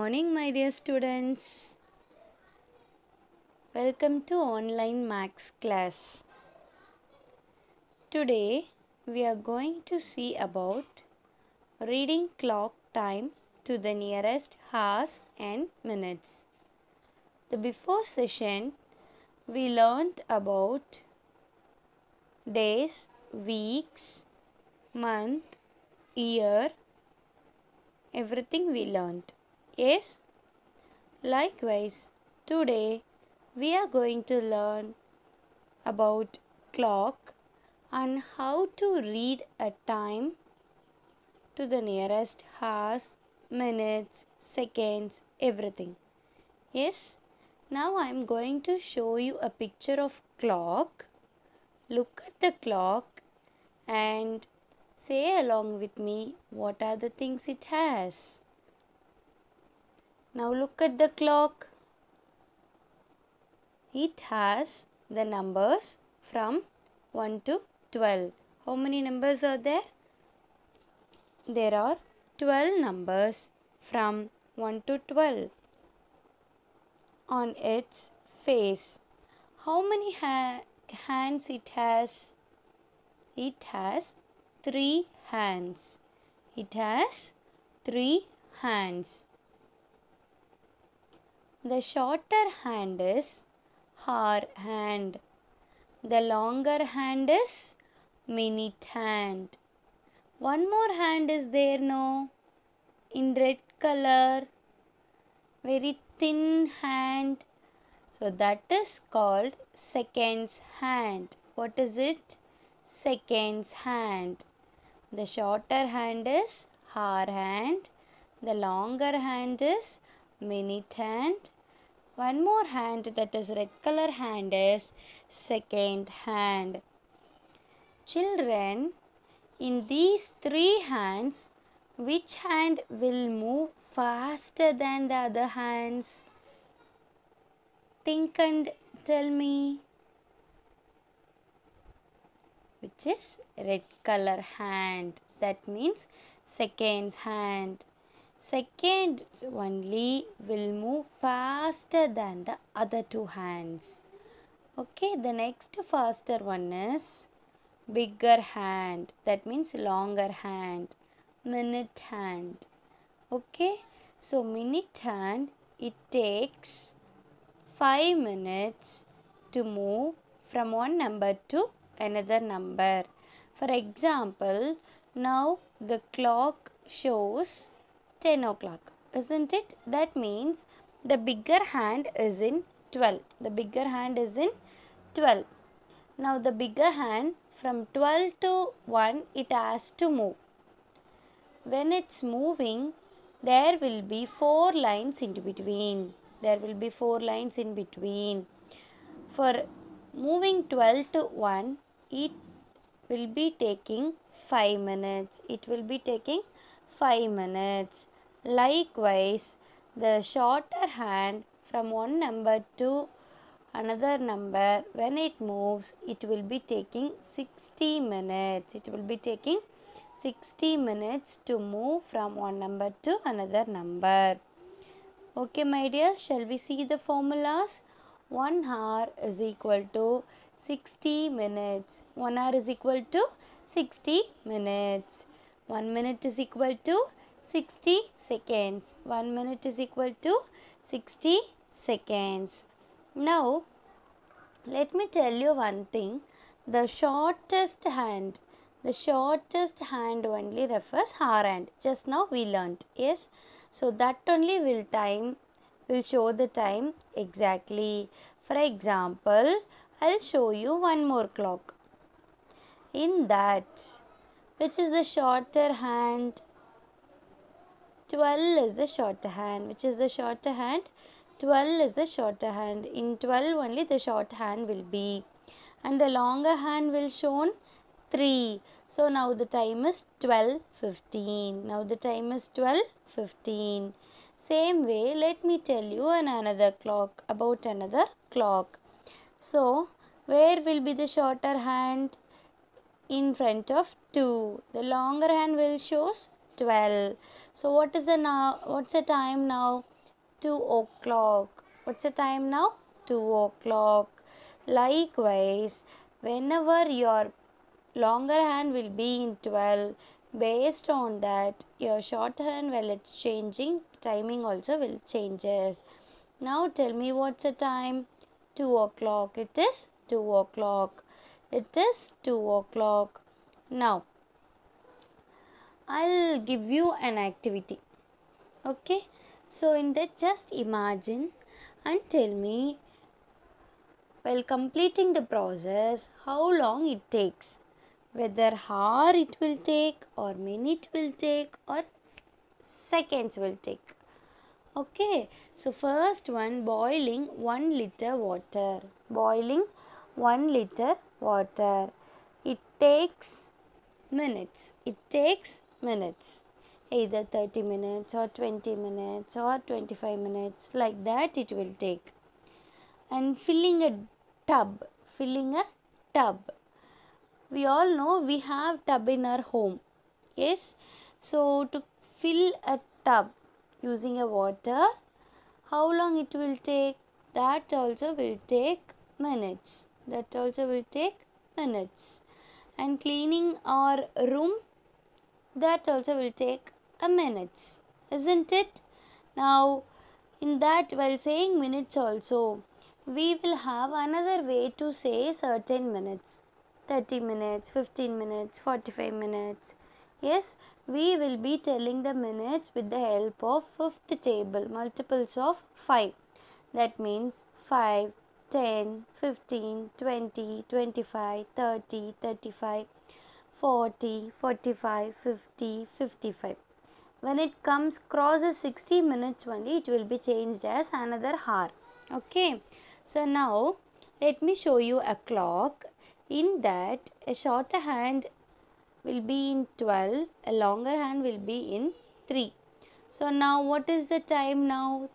morning, my dear students. Welcome to online maths class. Today, we are going to see about reading clock time to the nearest hours and minutes. The before session, we learnt about days, weeks, month, year, everything we learnt. Yes? Likewise, today we are going to learn about clock and how to read a time to the nearest hours, minutes, seconds, everything. Yes? Now I am going to show you a picture of clock. Look at the clock and say along with me what are the things it has. Now look at the clock. It has the numbers from 1 to 12. How many numbers are there? There are 12 numbers from 1 to 12 on its face. How many hands it has? It has 3 hands. It has 3 hands. The shorter hand is hour hand. The longer hand is minute hand. One more hand is there, no? In red color. Very thin hand. So that is called seconds hand. What is it? Seconds hand. The shorter hand is hour hand. The longer hand is minute hand. One more hand, that is red color hand, is second hand. Children, in these 3 hands, which hand will move faster than the other hands? Think and tell me. Which is red color hand. That means seconds hand. Seconds only will move faster than the other 2 hands. Okay, the next faster one is bigger hand. That means longer hand. Minute hand. Okay, so minute hand, it takes 5 minutes to move from one number to another number. For example, now the clock shows 10 o'clock, isn't it? That means the bigger hand is in 12. The bigger hand is in 12. Now the bigger hand from 12 to 1, it has to move. When it's moving, there will be 4 lines in between. There will be 4 lines in between. For moving 12 to 1, it will be taking 5 minutes. It will be taking 5 minutes. Likewise, the shorter hand from one number to another number, when it moves, it will be taking 60 minutes. It will be taking 60 minutes to move from one number to another number. Okay, my dear, shall we see the formulas? 1 hour is equal to 60 minutes. 1 hour is equal to 60 minutes. 1 minute is equal to 60 seconds. 1 minute is equal to 60 seconds. Now, let me tell you one thing. The shortest hand only refers hour hand. Just now we learnt. Yes. So that only will show the time exactly. For example, I'll show you one more clock. In that, which is the shorter hand? 12 is the shorter hand. Which is the shorter hand? 12 is the shorter hand. In 12 only the short hand will be. And the longer hand will shown 3. So now the time is 12:15. Now the time is 12:15. Same way, let me tell you another clock, about another clock. So, where will be the shorter hand? In front of 2. The longer hand will shows 12. So, what's the time now? 2 o'clock. What's the time now? 2 o'clock. Likewise, whenever your longer hand will be in 12, based on that, your short hand, while it's changing, timing also will changes. Now tell me what's the time? 2 o'clock. It is 2 o'clock. It is 2 o'clock. Now, I'll give you an activity. Okay. So, in that, just imagine and tell me, while completing the process, how long it takes. Whether hour it will take, or minute will take, or seconds will take. Okay. So, first one, boiling 1 liter water. Boiling 1 liter water. It takes minutes. It takes minutes. Either 30 minutes or 20 minutes or 25 minutes. Like that it will take. And filling a tub. Filling a tub. We all know we have tub in our home. Yes. So, to fill a tub using a water, how long it will take? That also will take minutes. That also will take minutes. And cleaning our room, that also will take a minutes, isn't it? Now, in that, while saying minutes also, we will have another way to say certain minutes. 30 minutes, 15 minutes, 45 minutes. Yes, we will be telling the minutes with the help of fifth table, multiples of 5. That means 5, 10, 15, 20, 25, 30, 35, 40, 45, 50, 55. When it comes crosses 60 minutes only, it will be changed as another hour. Okay. So, now let me show you a clock. In that, a shorter hand will be in 12, a longer hand will be in 3. So, now what is the time now?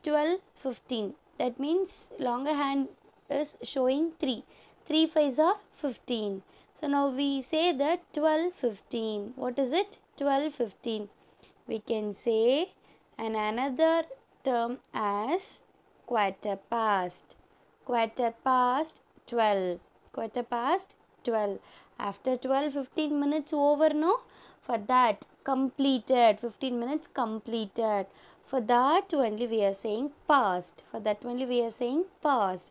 12:15. That means longer hand is showing 3. 3 5s are 15. So, now we say that 12:15. What is it? 12:15. We can say another term as quarter past. Quarter past 12. Quarter past 12. After 12, 15 minutes over, no? For that, completed. 15 minutes completed. For that only we are saying past. For that only we are saying past.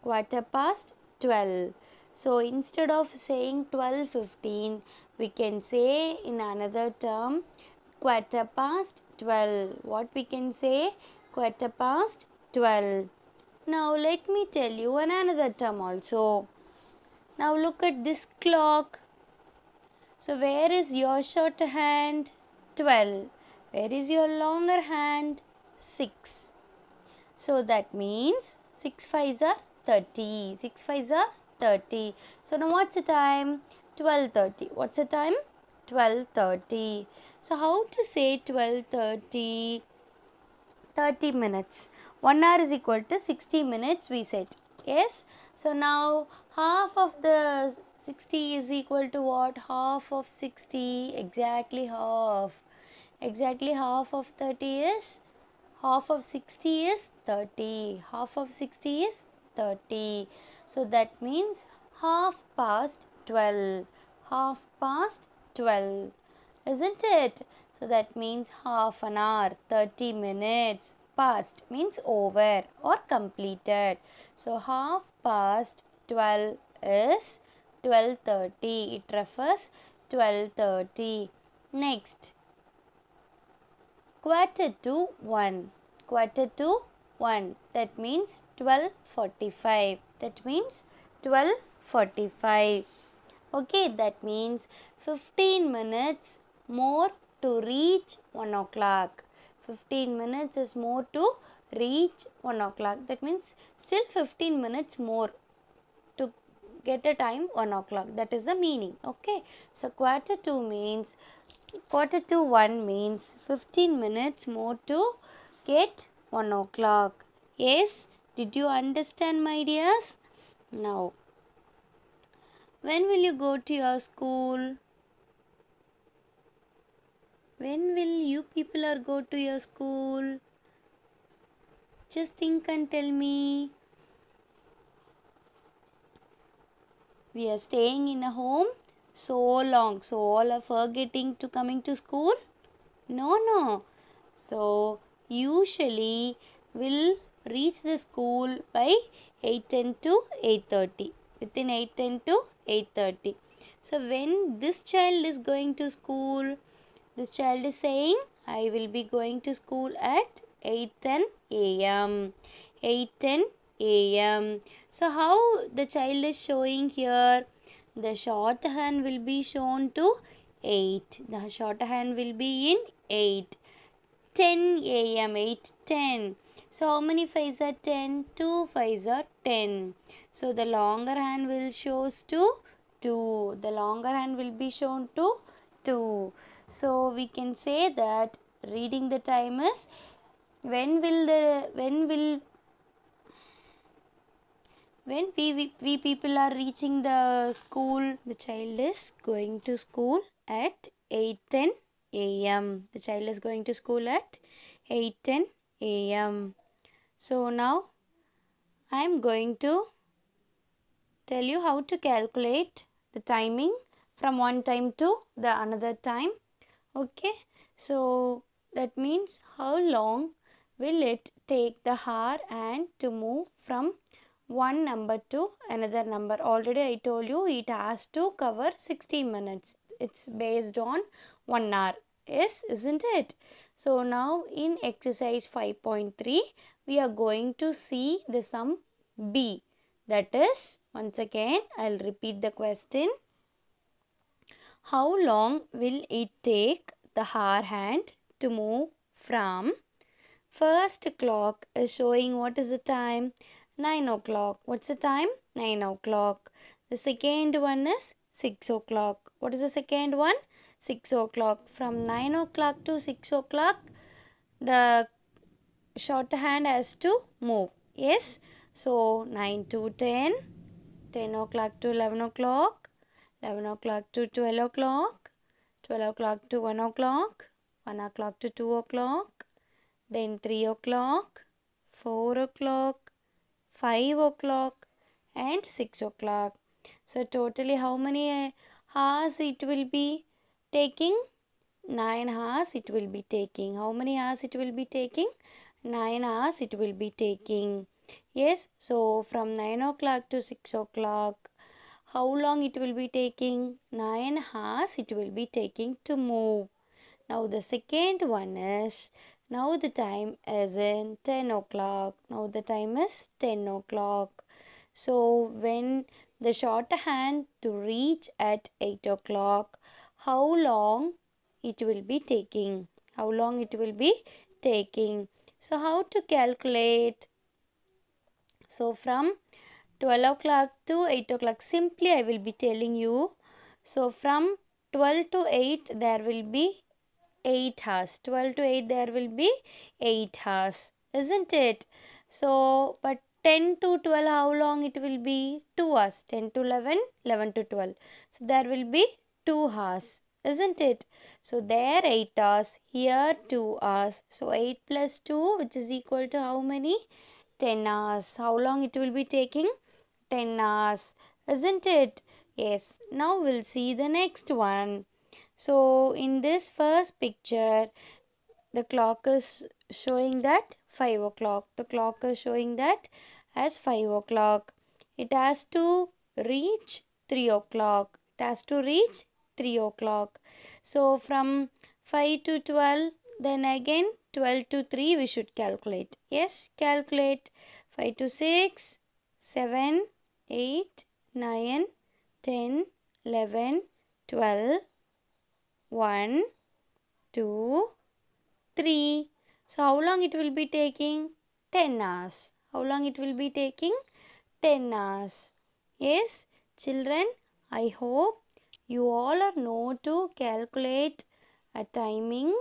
Quarter past 12. So, instead of saying 12:15, we can say in another term quarter past 12. What we can say? Quarter past 12. Now, let me tell you another term also. Now, look at this clock. So, where is your shorter hand? 12. Where is your longer hand? 6. So, that means 6 5s are 30. 6 5s are 30. So, now what's the time? 12:30. What's the time? 12:30. So, how to say 12:30? 30 minutes. 1 hour is equal to 60 minutes we said. Yes. So, now half of the 60 is equal to what? Half of 60. Exactly half. Exactly half of 30 is? Half of 60 is 30. Half of 60 is 30. So, that means half past 12. Half past 12. Isn't it? So, that means half an hour, 30 minutes. Past means over or completed. So, half past 12 is 12:30. It refers 12:30. Next, quarter to 1. Quarter to 1. That means 12:45. That means 12:45. Okay, that means 15 minutes more to reach 1 o'clock. 15 minutes is more to reach 1 o'clock. That means still 15 minutes more to get a time 1 o'clock. That is the meaning. Okay. So, quarter to 1 means 15 minutes more to get 1 o'clock. Yes. Did you understand, my dears? Now, when will you go to your school? When will you people are go to your school? Just think and tell me. We are staying in a home so long, so all are forgetting to coming to school? No. So usually we'll reach the school by 8:10 to 8:30. Within 8:10 to 8:30. So when this child is going to school, this child is saying, I will be going to school at 8:10 a.m. 8:10 a.m. So how the child is showing here? The shorthand will be shown to 8. The shorthand will be in 8. 10 a.m. 8:10. So how many fives are 10? 2 fives are 10. So the longer hand will shows to 2. The longer hand will be shown to 2. So we can say that reading the time is when we people are reaching the school, the child is going to school at 8:10 a.m. The child is going to school at 8:10 a.m. So now I am going to tell you how to calculate the timing from one time to the another time. Okay, so that means how long will it take the hour and to move from one number to another number. Already I told you it has to cover 60 minutes. It's based on 1 hour. Yes, isn't it? So now in exercise 5.3 we are going to see the sum B. That is, once again I'll repeat the question. How long will it take the hour hand to move from first clock is showing what is the time? 9 o'clock. What's the time? 9 o'clock. The second one is 6 o'clock. What is the second one? 6 o'clock. From 9 o'clock to 6 o'clock, the shorthand has to move. Yes. So 9 to 10, 10 o'clock to 11 o'clock, 11 o'clock to 12 o'clock, 12 o'clock to 1 o'clock, 1 o'clock to 2 o'clock, then 3 o'clock, 4 o'clock, 5 o'clock and 6 o'clock. So totally how many hours it will be taking? 9 hours it will be taking. How many hours it will be taking? 9 hours it will be taking. Yes, so from 9 o'clock to 6 o'clock, how long it will be taking? 9 hours it will be taking to move. Now the second one is, now the time is in 10 o'clock. Now the time is 10 o'clock. So when the shorthand to reach at 8 o'clock, how long it will be taking? How long it will be taking? So how to calculate? So from 12 o'clock to 8 o'clock, simply I will be telling you. So from 12 to 8 there will be 8 hours. 12 to 8 there will be 8 hours, isn't it? So but 10 to 12 how long it will be? 2 hours. 10 to 11, 11 to 12. So there will be 2 hours, isn't it? So there 8 hours, here 2 hours. So 8 plus 2 which is equal to how many? 10 hours. How long it will be taking? 10 hours, isn't it? Yes. Now we'll see the next one. So in this first picture, the clock is showing that 5 o'clock. The clock is showing that as 5 o'clock. It has to reach 3 o'clock. It has to reach 3 o'clock. So from 5 to 12, then again 12 to 3 we should calculate. Yes, calculate. 5 to 6, 7, 8, 9, 10, 11, 12, 1, 2, 3. So how long it will be taking? 10 hours. How long it will be taking? 10 hours. Yes, children, I hope you all are know to calculate a timing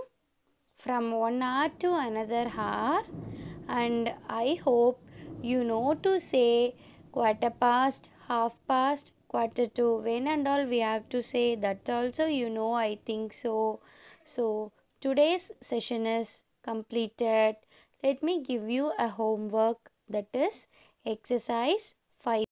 from 1 hour to another hour, and I hope you know to say quarter past, half past, quarter to, when and all we have to say, that also you know, I think so. So today's session is completed. Let me give you a homework, that is exercise 5.